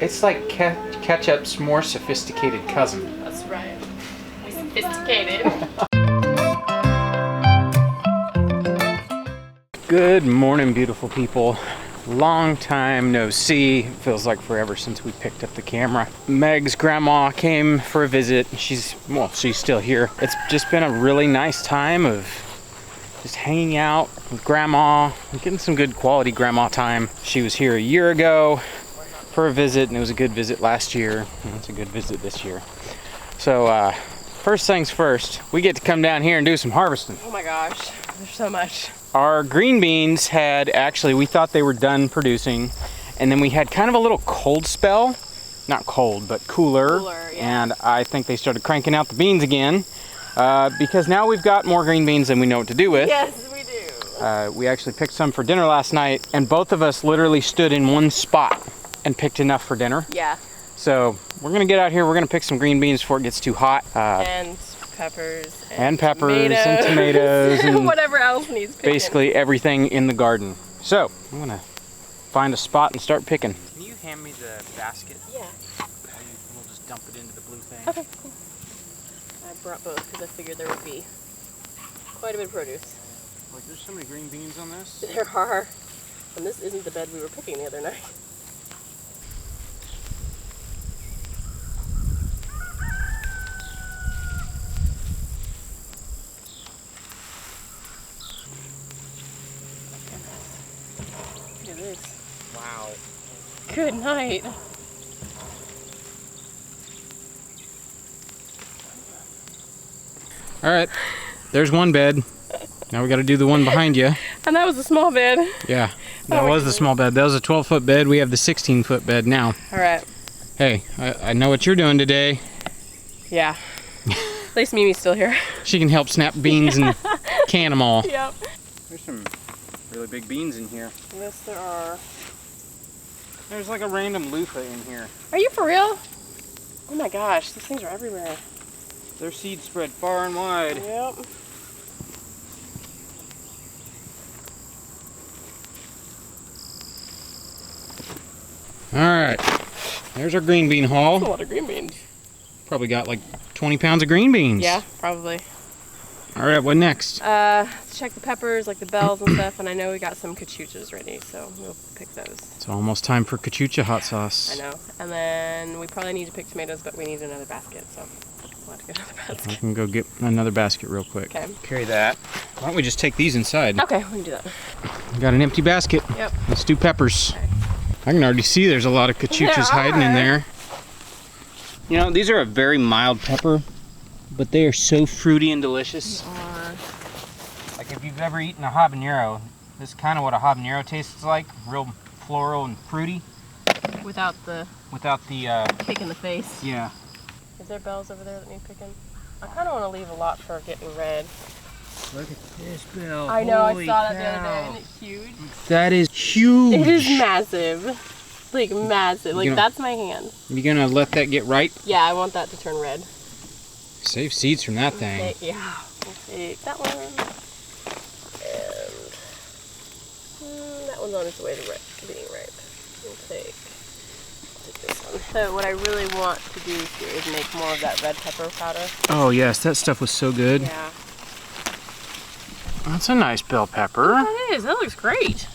It's like ketchup's more sophisticated cousin. That's right. Sophisticated. Good morning, beautiful people. Long time no see. Feels like forever since we picked up the camera. Meg's grandma came for a visit. She's still here. It's just been a really nice time of just hanging out with grandma, getting some good quality grandma time. She was here a year ago for a visit, and it was a good visit last year, and it's a good visit this year. So first things first, we get to come down here and do some harvesting. Oh my gosh, there's so much. Our green beans we thought they were done producing, and then we had kind of a little cold spell. Not cold, but cooler. Yeah. And I think they started cranking out the beans again, because now we've got more green beans than we know what to do with. Yes, we do. We actually picked some for dinner last night, and both of us literally stood in one spot and picked enough for dinner. Yeah. So we're gonna get out here, we're gonna pick some green beans before it gets too hot. And peppers. And tomatoes and whatever else needs picking. Basically everything in the garden. So I'm gonna find a spot and start picking. Can you hand me the basket? Yeah. We'll just dump it into the blue thing. Okay, cool. I brought both because I figured there would be quite a bit of produce. Like, there's so many green beans on this. There are. And this isn't the bed we were picking the other night. Look at this. Wow. Good night. All right, there's one bed. Now we got to do the one behind you. And that was a small bed. Yeah, that was the small bed. That was a 12-foot bed. We have the 16-foot bed now. All right. Hey, I know what you're doing today. Yeah. At least Mimi's still here. She can help snap beans and can them all. Yep. There's some really big beans in here. Yes, there are. There's like a random loofah in here. Are you for real? Oh my gosh, these things are everywhere. Their seeds spread far and wide. Yep. All right, there's our green bean haul. That's a lot of green beans. Probably got like 20 pounds of green beans. Yeah, probably. All right, what next? Check the peppers, like the bells and stuff, and I know we got some cachuchas ready, so we'll pick those. It's almost time for cachucha hot sauce. I know. And then we probably need to pick tomatoes, but we need another basket, so we'll have to get another I basket. can go get another basket real quick. Okay. Carry that. Why don't we just take these inside? Okay, we can do that. We got an empty basket. Yep. Let's do peppers. Okay. I can already see there's a lot of cachuchas hiding in there. You know, these are a very mild pepper, but they are so fruity and delicious. They are. Like if you've ever eaten a habanero, this is kind of what a habanero tastes like. Real floral and fruity. Without the kick in the face. Yeah. Is there bells over there that need picking? I kind of want to leave a lot for getting red. Look at this bell. I know, Holy I saw that cow. the other day. Isn't it huge? That is huge. It is massive. Like massive. Like that's my hand. You gonna let that get ripe? Yeah, I want that to turn red. Save seeds from that thing. Yeah, we'll take that one. And that one's on its way to being ripe. We'll take this one. So what I really want to do here is make more of that red pepper powder. Oh yes, that stuff was so good. Yeah. That's a nice bell pepper. That is. That looks great.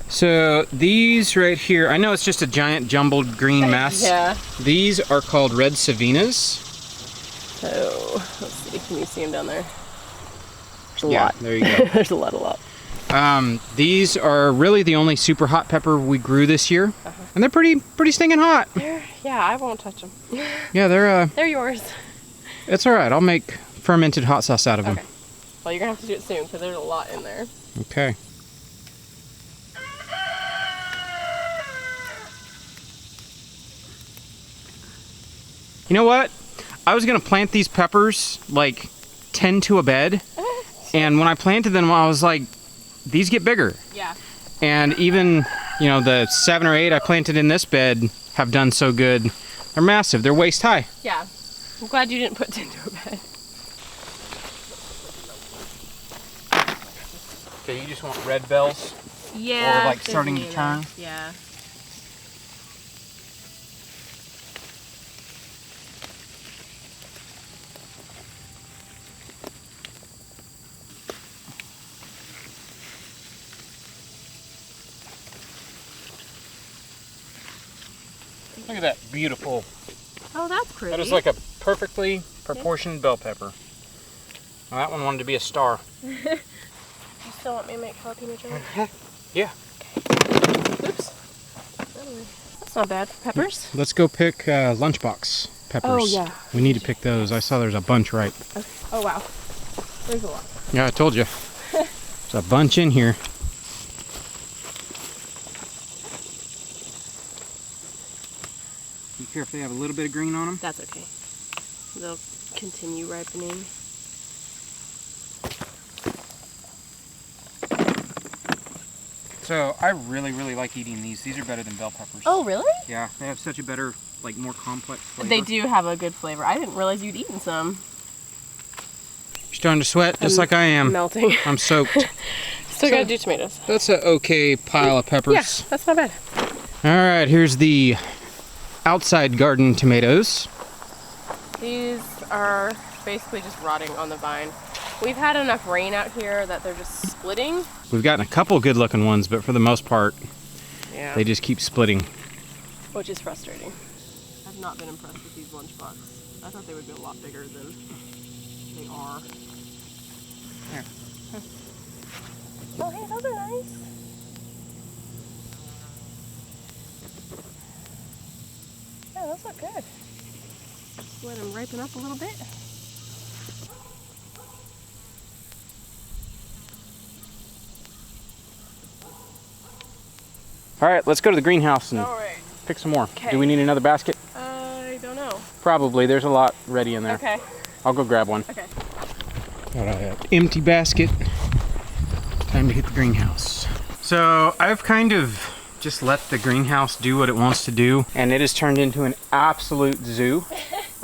So these right here, I know it's just a giant jumbled green mess. Yeah. These are called red savinas. So let's see. Can you see them down there? There's a Yeah, lot. there you go. There's a lot. These are really the only super hot pepper we grew this year, and they're pretty stinking hot. Yeah, I won't touch them. Yeah, They're yours. It's all right. I'll make fermented hot sauce out of them. Okay. Well, you're gonna have to do it soon because there's a lot in there. Okay. You know what? I was gonna plant these peppers like 10 to a bed, and when I planted them, I was like, these get bigger. Yeah. And even, you know, the 7 or 8 I planted in this bed have done so good. They're massive. They're waist high. Yeah. I'm glad you didn't put it into a bed. Okay, you just want red bells? Yeah. Or like starting to turn? Yeah. Look at that beautiful. Oh, that's pretty. That is like a perfectly proportioned bell pepper. Well, that one wanted to be a star. You still want me to make jalapeno jelly? Yeah. Okay. Oops. That's not bad. Peppers? Let's go pick lunchbox peppers. Oh, yeah. We need to pick those. I saw there's a bunch right. Okay. Oh, wow. There's a lot. Yeah, I told you. There's a bunch in here. Be careful, they have a little bit of green on them. That's okay. They'll continue ripening. So I really like eating these. These are better than bell peppers. Oh, really? Yeah, they have such a better, like more complex flavor. They do have a good flavor. I didn't realize you'd eaten some. You're starting to sweat just like I am. Melting. I'm soaked. Still gotta do tomatoes. That's an okay pile of peppers. Yeah, that's not bad. All right, here's the outside garden tomatoes. These are basically just rotting on the vine. We've had enough rain out here that they're just splitting. We've gotten a couple good looking ones, but for the most part, Yeah. they just keep splitting. Which is frustrating. I've not been impressed with these lunchbox. I thought they would be a lot bigger than they are. Here. Oh, hey, those are nice. Yeah, those look good. Just let them ripen up a little bit. All right, let's go to the greenhouse and All right. pick some more. Okay. Do we need another basket? I don't know. Probably. There's a lot ready in there. Okay. I'll go grab one. Okay. Got an empty basket. Time to hit the greenhouse. So I've kind of just let the greenhouse do what it wants to do, and it has turned into an absolute zoo,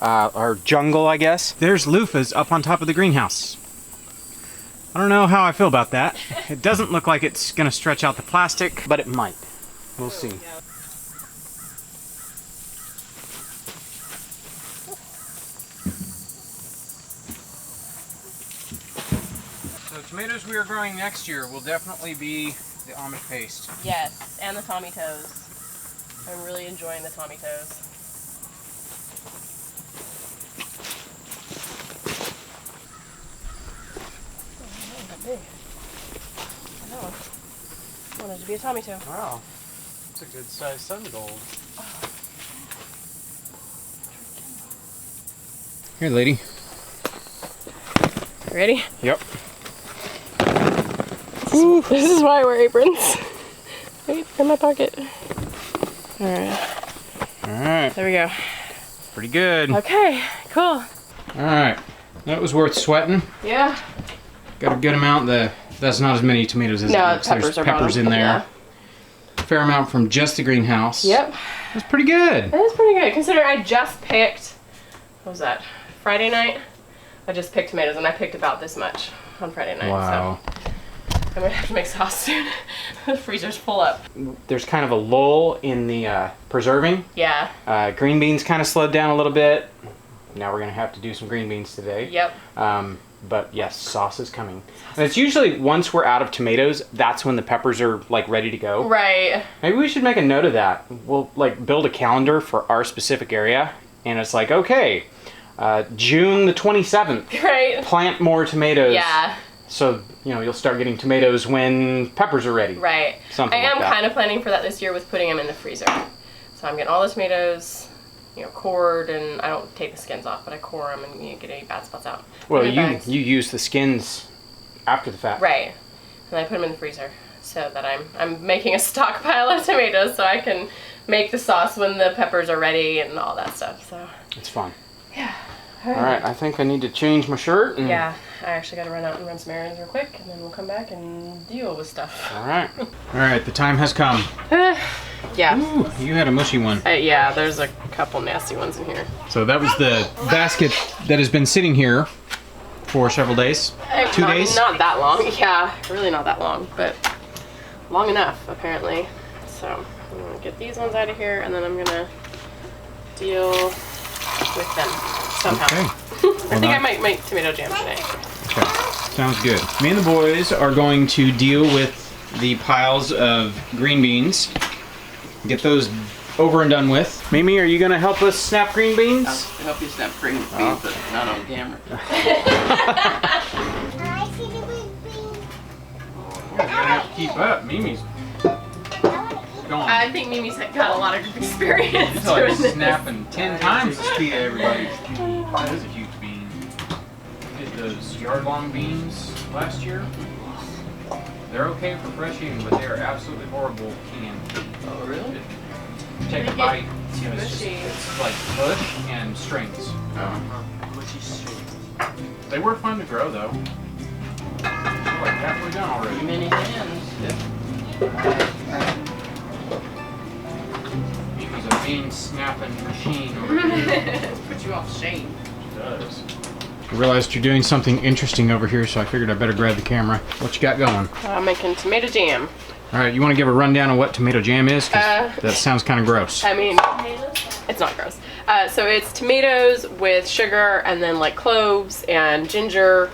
or jungle, I guess. There's loofahs up on top of the greenhouse. I don't know how I feel about that. It doesn't look like it's gonna stretch out the plastic, but it might. We'll see. So the tomatoes we are growing next year will definitely be the Amish paste. Yes, and the Tommy Toes. I'm really enjoying the Tommy Toes. I know. Wanted to be a Tommy Toe. Wow, that's a good sized sun gold. Here, lady. Ready? Yep. This is why I wear aprons. Wait, in my pocket. Alright, Alright, there we go. pretty good. Okay, cool. Alright, that was worth sweating. Yeah. Got a good amount. That's not as many tomatoes as it No, looks. peppers There's are peppers bottom. in there. Yeah. Fair amount from just the greenhouse. Yep. That's pretty good. That is pretty good. Considering I just picked, what was that, Friday night? I just picked tomatoes and I picked about this much on Friday night. Wow. So I'm gonna have to make sauce soon. The freezer's full up. There's kind of a lull in the preserving. Yeah. Green beans kind of slowed down a little bit. Now we're gonna have to do some green beans today. Yep. But yes, sauce is coming. And it's usually once we're out of tomatoes, that's when the peppers are like ready to go. Right. Maybe we should make a note of that. We'll like build a calendar for our specific area, and it's like, okay, June the 27th, Right. plant more tomatoes. Yeah. So, you know, you'll start getting tomatoes when peppers are ready. Right. Something I like am that. kind of planning for that this year with putting them in the freezer. So I'm getting all the tomatoes, you know, cored, and I don't take the skins off, but I core them and get any bad spots out. Well, Put 'em in bags. you use the skins after the fact. Right. And I put them in the freezer so that I'm making a stockpile of tomatoes so I can make the sauce when the peppers are ready and all that stuff. So It's fun. yeah. All right, I think I need to change my shirt. And... Yeah, I actually got to run out and run some errands real quick, and then we'll come back and deal with stuff. All right. All right, the time has come. Yeah. Ooh, you had a mushy one. Yeah, there's a couple nasty ones in here. So that was the basket that has been sitting here for several days. 2 days? Not that long. Yeah, really not that long, but long enough apparently. So I'm gonna get these ones out of here, and then I'm gonna deal with them somehow. Okay. I think I might make tomato jam today. Okay. Sounds good. Me and the boys are going to deal with the piles of green beans. Get those over and done with. Mimi, are you gonna help us snap green beans? I'll help you snap green beans, but not on camera. I see the big bean. You're gonna have to keep up. Mimi's going. I think Mimi's got a lot of experience She's like doing this. snapping 10 times the speed of everybody's bean. That is a huge bean. We did those yard-long beans last year. They're okay for fresh eating, but they are absolutely horrible canned. Oh, really? Take They a get bite. too and mushy. it's like bush and strings. Mushy street. They were fun to grow though. We're like halfway done already. Many hands. Mimi's a bean snapping machine over here. Put you off shame. She does. I realized you're doing something interesting over here, so I figured I better grab the camera. What you got going? I'm making tomato jam. All right, you want to give a rundown of what tomato jam is? 'Cause that sounds kind of gross. I mean, it's not gross. So it's tomatoes with sugar and then like cloves and ginger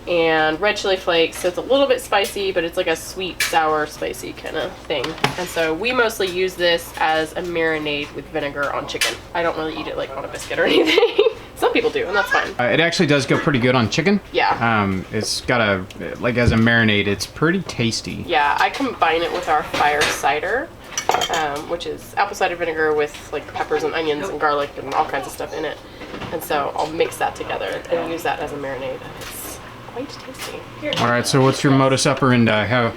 and red chili flakes. So it's a little bit spicy, but it's like a sweet, sour, spicy kind of thing. And so we mostly use this as a marinade with vinegar on chicken. I don't really eat it like on a biscuit or anything. Some people do, and that's fine. It actually does go pretty good on chicken. Yeah. It's got a, like as a marinade, it's pretty tasty. Yeah, I combine it with our fire cider, which is apple cider vinegar with like peppers and onions and garlic and all kinds of stuff in it. And so I'll mix that together and use that as a marinade. It's quite tasty. All right, so what's your modus operandi? How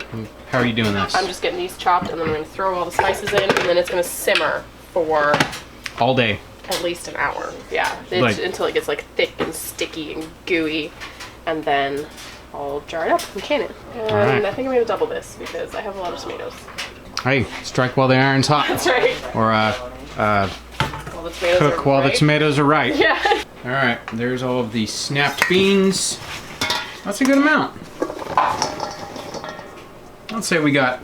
are you doing this? I'm just getting these chopped and then I'm going to throw all the spices in and then it's going to simmer for All day. at least an hour. Yeah, Like- until it gets like thick and sticky and gooey. And then I'll jar it up and can it. And right. I think I'm going to double this because I have a lot of tomatoes. Hey, strike while the iron's hot. That's right. Or While the tomatoes cook are while the ripe. tomatoes are ripe. Yeah. All right, there's all of the snapped beans. That's a good amount. Let's say we got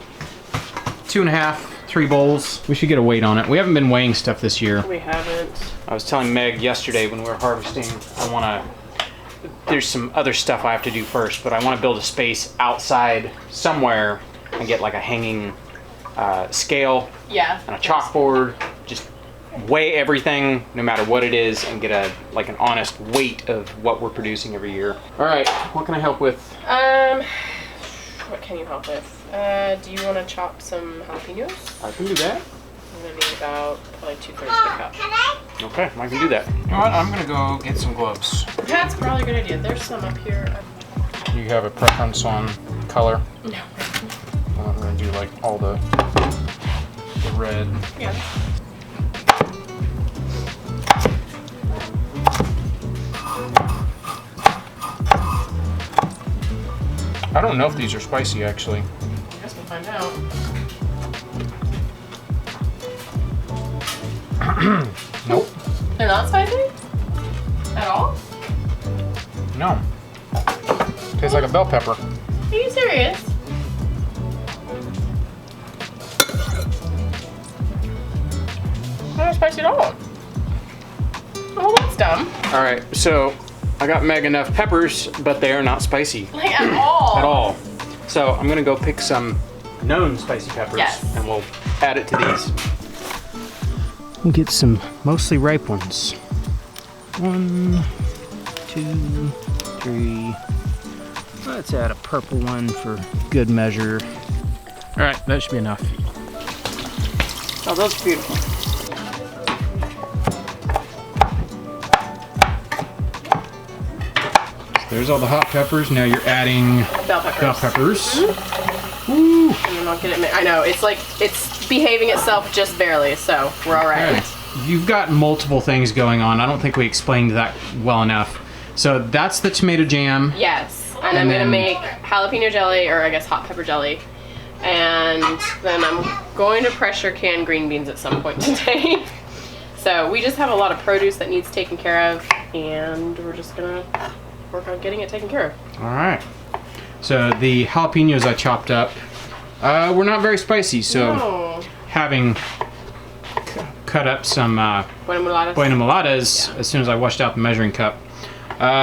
2.5, 3 bowls. We should get a weight on it. We haven't been weighing stuff this year. We haven't. I was telling Meg yesterday when we were harvesting, there's some other stuff I have to do first, but I want to build a space outside somewhere and get like a hanging scale Yeah. and a chalkboard. Just weigh everything, no matter what it is, and get an honest weight of what we're producing every year. All right, what can I help with? What can you help with? Do you want to chop some jalapenos? I can do that. I'm gonna need about probably 2/3 of a cup. Okay, I can do that. You know what? I'm gonna go get some gloves. That's probably a good idea. There's some up here. You have a preference on color? No. I'm gonna do like all the red. Yeah. I don't know if these are spicy actually. I guess we'll find out. Nope. They're not spicy? At all? No. Tastes like a bell pepper. Are you serious? Not spicy at all. Oh, that's dumb. All right, so I got Meg enough peppers, but they are not spicy Like at all. at all. So I'm gonna go pick some known spicy peppers, Yes. and we'll add it to these. We'll get some mostly ripe ones. 1, 2, 3. Let's add a purple one for good measure. All right, that should be enough. Oh, those are beautiful. There's all the hot peppers. Now you're adding Bell peppers. bell peppers. Mm-hmm. Woo! And then I'll get it. I know it's like it's behaving itself just barely, so we're all right. Okay. You've got multiple things going on. I don't think we explained that well enough. So that's the tomato jam. Yes, and And I'm gonna then- make jalapeno jelly, or I guess hot pepper jelly, and then I'm going to pressure can green beans at some point today. So we just have a lot of produce that needs taken care of, and we're just gonna work on getting it taken care of. All right. So the jalapenos I chopped up were not very spicy. So Oh, having cut up some buena mulatas. buena mulatas Yeah. as soon as I washed out the measuring cup,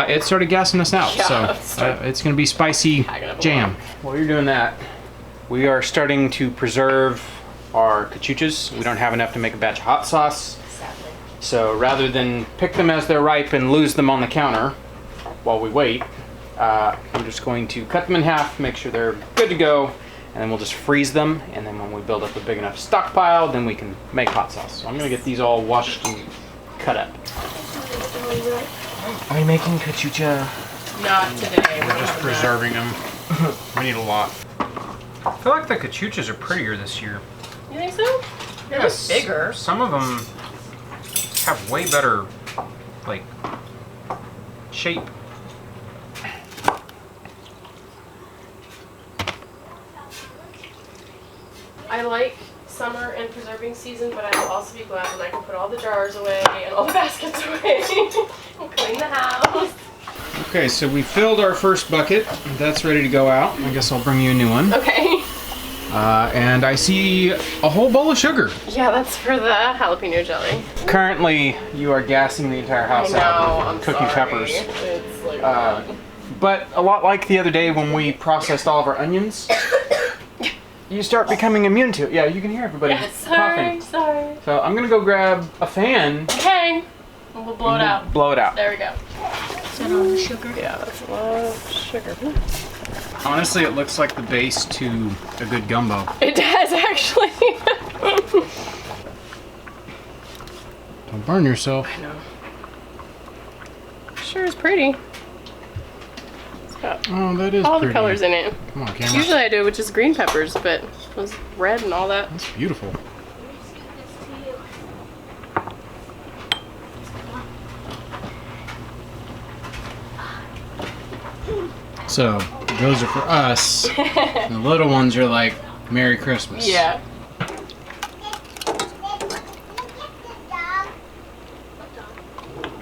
it started gassing us out. Yeah, So it's going to be spicy Tagging up a jam. lot. While you're doing that, we are starting to preserve our cachuchas. We don't have enough to make a batch of hot sauce. Sadly. So rather than pick them as they're ripe and lose them on the counter while we wait, I'm just going to cut them in half, make sure they're good to go, and then we'll just freeze them. And then when we build up a big enough stockpile, then we can make hot sauce. So I'm gonna get these all washed and cut up. Are you making cachucha? Not today. We're just preserving them. We need a lot. I feel like the cachuchas are prettier this year. You think so? They're Yes. bigger. Some of them have way better, like, shape. I like summer and preserving season, but I will also be glad when I can put all the jars away and all the baskets away and clean the house. Okay, so we filled our first bucket. That's ready to go out. I guess I'll bring you a new one. Okay. And I see a whole bowl of sugar. Yeah, that's for the jalapeno jelly. Currently, you are gassing the entire house I know, out I'm with cooking sorry. peppers. It's like But a lot like the other day when we processed all of our onions, you start becoming immune to it. Yeah, you can hear everybody coughing. sorry. So I'm gonna go grab a fan. Okay. We'll blow it out. Blow it out. There we go. Is that all the sugar? Yeah, that's a lot of sugar. Honestly, it looks like the base to a good gumbo. It does, actually. Don't burn yourself. I know. Sure is pretty. It's got Oh, that is all pretty. the colors in it. Come on, camera. Usually I do, which is green peppers, but it was red and all that. That's beautiful. So, those are for us. And the little ones are like, Merry Christmas. Yeah.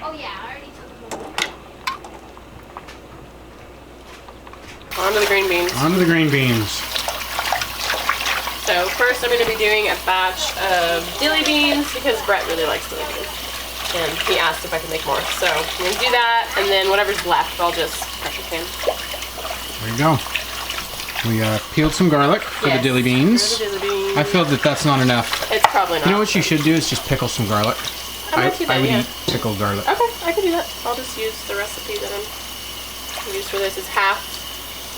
Oh yeah, I already took them. On to the green beans. On to the green beans. So first I'm going to be doing a batch of dilly beans because Brett really likes dilly beans. And he asked if I could make more. So I'm going to do that, and then whatever's left I'll just pressure can. There you go. We peeled some garlic for the dilly beans. For the dilly beans. I feel that that's not enough. It's probably not. You know what you should do is just pickle some garlic. I might do that, I would yeah. eat pickled garlic. Okay, I can do that. I'll just use the recipe that I'm going to use for this. It's half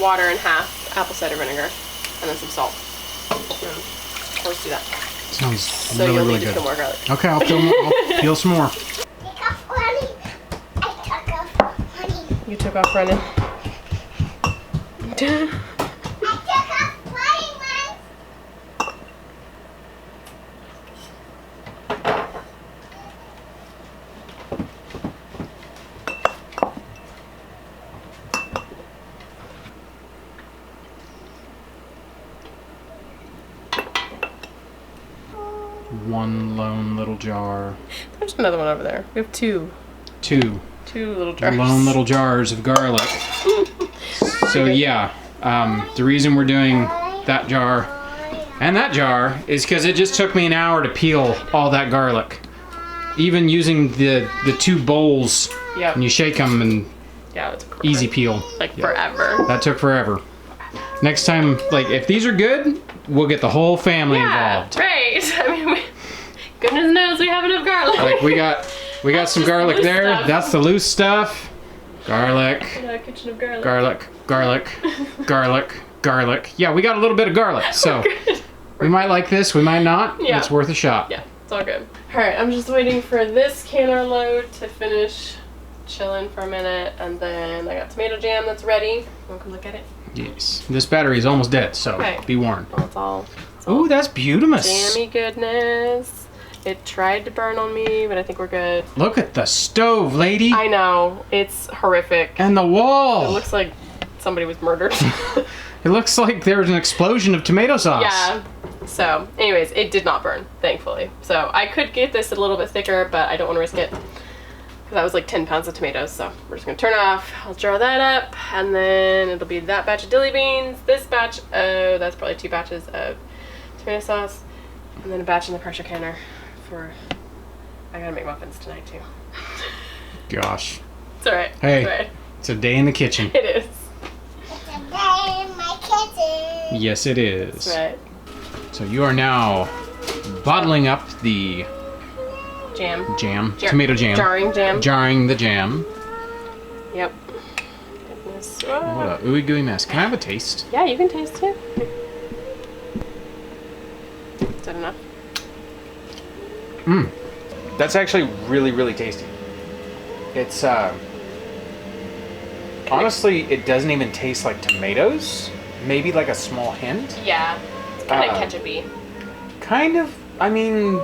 water and half apple cider vinegar, and then some salt. I'll just do that. Sounds So really, you'll really need to good. peel more garlic. Okay, I'll peel some more. Take off honey. I took off honey. You took off running. I took off honey, Mom. One lone little jar. There's another one over there. We have two Two little jars. lone little jars of garlic. So yeah, the reason we're doing that jar and that jar is because it just took me an hour to peel all that garlic. Even using the two bowls, Yep. and you shake them and Yeah, it's cool. easy peel. Like Yeah. forever. That took forever. Next time, like if these are good, we'll get the whole family Yeah, involved. right. I mean, goodness knows we have enough garlic. Like we got some just garlic loose there. stuff. That's the loose stuff. Garlic, A kitchen of garlic. garlic, garlic. Yeah, we got a little bit of garlic. So we might like this, we might not. Yeah. It's worth a shot. Yeah, it's all good. All right, I'm just waiting for this canner load to finish chilling for a minute, and then I got tomato jam that's ready. Want to come look at it? Yes. This battery is almost dead, so Okay. be warned. Oh, it's all Ooh, that's beautiful. jammy goodness. It tried to burn on me, but I think we're good. Look at the stove, lady. I know, it's horrific. And the It wall. looks like somebody was murdered. It looks like there was an explosion of tomato sauce. Yeah. So, anyways, it did not burn, thankfully. So I could get this a little bit thicker, but I don't want to risk it. Because that was like 10 pounds of tomatoes, so we're just going to turn it off. I'll jar that up, and then it'll be that batch of dilly beans, this batch of, that's probably 2 batches of tomato sauce, and then a batch in the pressure canner for, I gotta make muffins tonight too. Gosh. It's alright. Hey. It's alright. It's a day in the kitchen. It is. It's a day in my kitchen. Yes, it is. It's alright. So you are now bottling up the Jam. tomato jam. Jarring jam. Jarring the jam. Yep. Goodness. What a ooey gooey mess. Can I have a taste? Yeah, you can taste it. Is that enough? That's actually really, really tasty. It's honestly, it doesn't even taste like tomatoes. Maybe like a small hint. Yeah. It's kind of ketchup-y. Kind of. I mean,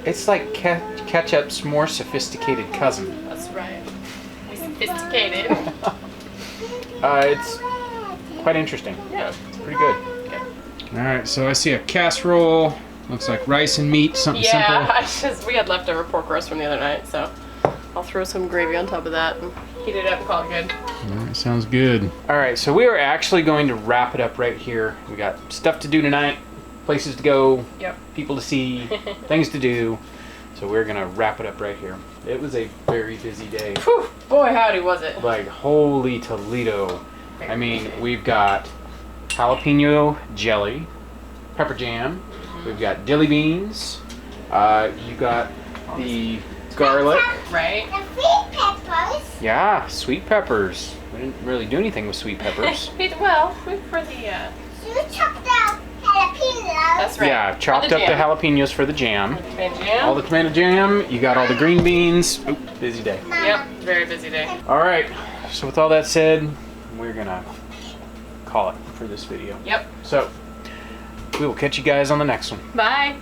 it's like ketchup's more sophisticated cousin. That's right. Sophisticated. It's quite interesting. Yeah. It's pretty good. All right, so I see a casserole. Looks like rice and meat, something Yeah, simple. we had leftover pork roast from the other night, so I'll throw some gravy on top of that and heat it up and call it good. All right, sounds good. All right, so we are actually going to wrap it up right here. We got stuff to do tonight, places to go, Yep. people to see, things to do. So we're gonna wrap it up right here. It was a very busy day. Whew, boy howdy was it. Like, holy Toledo. I mean, we've got jalapeno jelly, pepper jam, we've got dilly beans, you got the garlic. Right? The sweet peppers. Yeah, sweet peppers. We didn't really do anything with sweet peppers. Well, for the, You chopped out jalapenos. that's right. Yeah, chopped For up the jam. jalapenos for the jam. Tomato jam. All the tomato jam, you got all the green beans. Oop, busy day. Yep, very busy day. All right, so with all that said, we're gonna call it for this video. Yep. So, we will catch you guys on the next one. Bye.